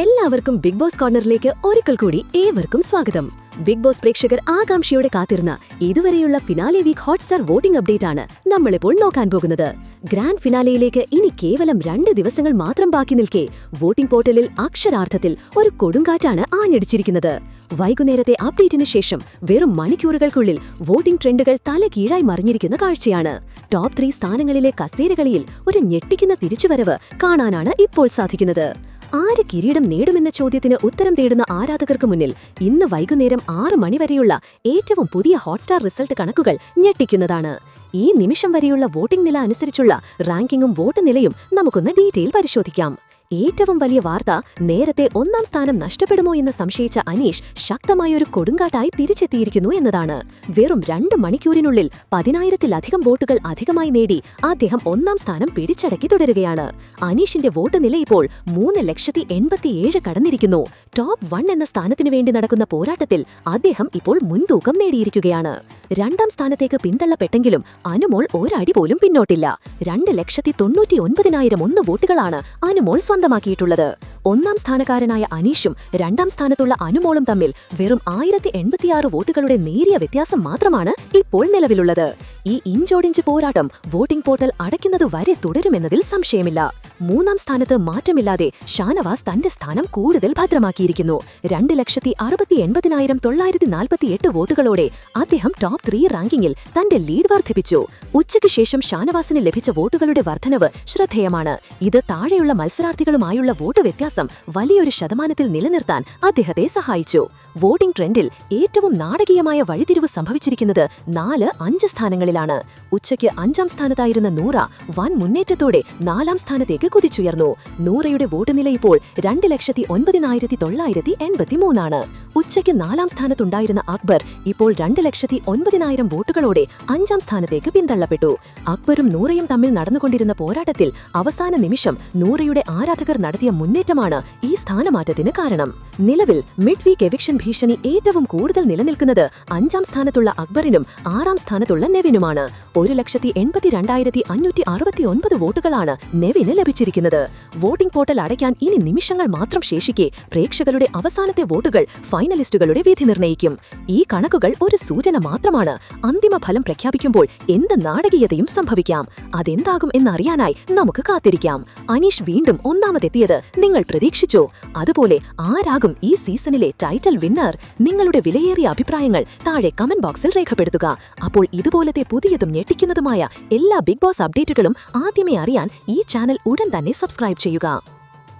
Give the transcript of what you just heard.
എല്ലാവർക്കും big boss കോർണറിലേക്ക് ഒരിക്കൽ കൂടി ഏവർക്കും സ്വാഗതം. ബിഗ് ബോസ് പ്രേക്ഷകർ ആകാംക്ഷയോടെ കാത്തിരുന്ന ഇതുവരെയുള്ള finale week Hotstar voting update ആണ് നമ്മളിപ്പോൾ നോക്കാൻ പോകുന്നത്. ഗ്രാൻഡ് ഫിനാലെയിലേക്ക് ഇനി കേവലം 2 ദിവസങ്ങൾ മാത്രം ബാക്കി നിൽക്കെ വോട്ടിംഗ് പോർട്ടലിൽ അക്ഷരാർത്ഥത്തിൽ ഒരു കൊടുങ്കാറ്റാണ് ആഞ്ഞടിച്ചിരിക്കുന്നത്. വൈകുന്നേരത്തെ അപ്ഡേറ്റിന് ശേഷം വെറും മണിക്കൂറുകൾക്കുള്ളിൽ വോട്ടിംഗ് ട്രെൻഡുകൾ തല കീഴായി മറിഞ്ഞിരിക്കുന്ന കാഴ്ചയാണ്. ടോപ്പ് 3 സ്ഥാനങ്ങളിലെ കസേരകളിയിൽ ഒരു ഞെട്ടിക്കുന്ന തിരിച്ചുവരവ് കാണാനാണ് ഇപ്പോൾ സാധിക്കുന്നത്. ആര് കിരീടം നേടുമെന്ന ചോദ്യത്തിന് ഉത്തരം തേടുന്ന ആരാധകർക്ക് മുന്നിൽ ഇന്ന് വൈകുന്നേരം 6 മണി വരെയുള്ള ഏറ്റവും പുതിയ ഹോട്ട്സ്റ്റാർ റിസൾട്ട് കണക്കുകൾ ഞെട്ടിക്കുന്നതാണ്. ഈ നിമിഷം വരെയുള്ള വോട്ടിംഗ് നില അനുസരിച്ചുള്ള റാങ്കിങ്ങും വോട്ട് നിലയും നമുക്കൊന്ന് ഡീറ്റെയിൽ പരിശോധിക്കാം. ഏറ്റവും വലിയ വാർത്ത, നേരത്തെ 1ാം സ്ഥാനം നഷ്ടപ്പെടുമോ എന്ന് സംശയിച്ച അനീഷ് ശക്തമായൊരു കൊടുങ്കാട്ടായി തിരിച്ചെത്തിയിരിക്കുന്നു എന്നതാണ്. വെറും 2 മണിക്കൂറിനുള്ളിൽ 10,000-ത്തിലധികം വോട്ടുകൾ അധികമായി നേടി അദ്ദേഹം 1ാം സ്ഥാനം പിടിച്ചടക്കി തുടരുകയാണ്. അനീഷിന്റെ വോട്ട് നില ഇപ്പോൾ 3,87,000 കടന്നിരിക്കുന്നു. ടോപ്പ് 1 എന്ന സ്ഥാനത്തിനു വേണ്ടി നടക്കുന്ന പോരാട്ടത്തിൽ അദ്ദേഹം ഇപ്പോൾ മുൻതൂക്കം നേടിയിരിക്കുകയാണ്. 2ാം സ്ഥാനത്തേക്ക് പിന്തള്ളപ്പെട്ടെങ്കിലും അനുമോൾ ഒരടി പോലും പിന്നോട്ടില്ല. 2,99,001 വോട്ടുകളാണ് അനുമോൾ സ്വന്തമാക്കിയിട്ടുള്ളത്. 1ാം സ്ഥാനക്കാരനായ അനീഷും 2ാം സ്ഥാനത്തുള്ള അനുമോളും തമ്മിൽ വെറും 1,086 വോട്ടുകളുടെ നേരിയ വ്യത്യാസം മാത്രമാണ് ഇപ്പോൾ നിലവിലുള്ളത്. ഈ ഇഞ്ചോടിഞ്ച് പോരാട്ടം വോട്ടിംഗ് പോർട്ടൽ അടയ്ക്കുന്നത് വരെ തുടരുമെന്നതിൽ സംശയമില്ല. 3ാം സ്ഥാനത്ത് മാറ്റമില്ലാതെ ഷാനവാസ് തന്റെ സ്ഥാനം കൂടുതൽ ഭദ്രമാക്കിയിരിക്കുന്നു. 2,68,948 വോട്ടുകളോടെ അദ്ദേഹം ടോപ്പ് 3 റാങ്കിങ്ങിൽ തന്റെ ലീഡ് വർദ്ധിപ്പിച്ചു. ഉച്ചയ്ക്ക് ശേഷം ഷാനവാസിന് ലഭിച്ച വോട്ടുകളുടെ വർധനവ് ശ്രദ്ധേയമാണ്. ഇത് താഴെയുള്ള മത്സരാർത്ഥികളുമായുള്ള വോട്ട് വ്യത്യാസം വലിയൊരു ശതമാനത്തിൽ നിലനിർത്താൻ അദ്ദേഹത്തെ സഹായിച്ചു. വോട്ടിംഗ് ട്രെൻഡിൽ ഏറ്റവും നാടകീയമായ വഴിതിരിവ് സംഭവിച്ചിരിക്കുന്നത് 4-5 സ്ഥാനങ്ങളിലാണ്. ഉച്ചയ്ക്ക് 5ാം സ്ഥാനത്തായിരുന്ന നൂറ വൻ മുന്നേറ്റത്തോടെ 4ാം സ്ഥാനത്തേക്ക് കുതിച്ചുയർന്നു. നൂറയുടെ വോട്ട് നില ഇപ്പോൾ 2,09,983 ആണ്. ഉച്ചയ്ക്ക് 4ാം സ്ഥാനത്തുണ്ടായിരുന്ന അക്ബർ ഇപ്പോൾ 2,09,000 വോട്ടുകളോടെ 5ാം സ്ഥാനത്തേക്ക് പിന്തള്ളപ്പെട്ടു. അക്ബറും നൂറയും തമ്മിൽ നടന്നുകൊണ്ടിരുന്ന പോരാട്ടത്തിൽ അവസാന നിമിഷം നൂറയുടെ ആരാധകർ നടത്തിയ മുന്നേറ്റമാണ് ഈ സ്ഥാനമാറ്റത്തിന് കാരണം. നിലവിൽ മിഡ് വീക്ക് എവിക്ഷൻ ഭീഷണി ഏറ്റവും കൂടുതൽ നിലനിൽക്കുന്നത് 5ാം സ്ഥാനത്തുള്ള അക്ബറിനും 6ാം സ്ഥാനത്തുള്ള നെവിനുമാണ്. 1,82,569 വോട്ടുകളാണ് നെവിന് ലഭിച്ചിരിക്കുന്നത്. വോട്ടിംഗ് പോർട്ടൽ അടയ്ക്കാൻ ഇനി നിമിഷങ്ങൾ മാത്രം ശേഷിക്കെ പ്രേക്ഷകരുടെ അവസാനത്തെ വോട്ടുകൾ ഫൈനലിസ്റ്റുകളുടെ വിധി നിർണ്ണയിക്കും. ഈ കണക്കുകൾ ഒരു സൂചന മാത്രമാണ്. അന്തിമ ഫലം പ്രഖ്യാപിക്കുമ്പോൾ എന്ത് നാടകീയതയും സംഭവിക്കാം. അതെന്താകും എന്നറിയാനായി നമുക്ക് കാത്തിരിക്കാം. അനീഷ് വീണ്ടും 1ാമതെത്തിയത് നിങ്ങൾ പ്രതീക്ഷിച്ചോ? അതുപോലെ ആരാകും ഈ സീസണിലെ ടൈറ്റിൽ വിന്നർ? നിങ്ങളുടെ വിലയേറിയ അഭിപ്രായങ്ങൾ താഴെ കമന്റ് ബോക്സിൽ രേഖപ്പെടുത്തുക. അപ്പോൾ ഇതുപോലത്തെ പുതിയതും ഞെട്ടിക്കുന്നതുമായ എല്ലാ ബിഗ് ബോസ് അപ്ഡേറ്റുകളും ആദ്യമേ അറിയാൻ ഈ ചാനൽ ഉടൻ തന്നെ സബ്സ്ക്രൈബ് ചെയ്യുക.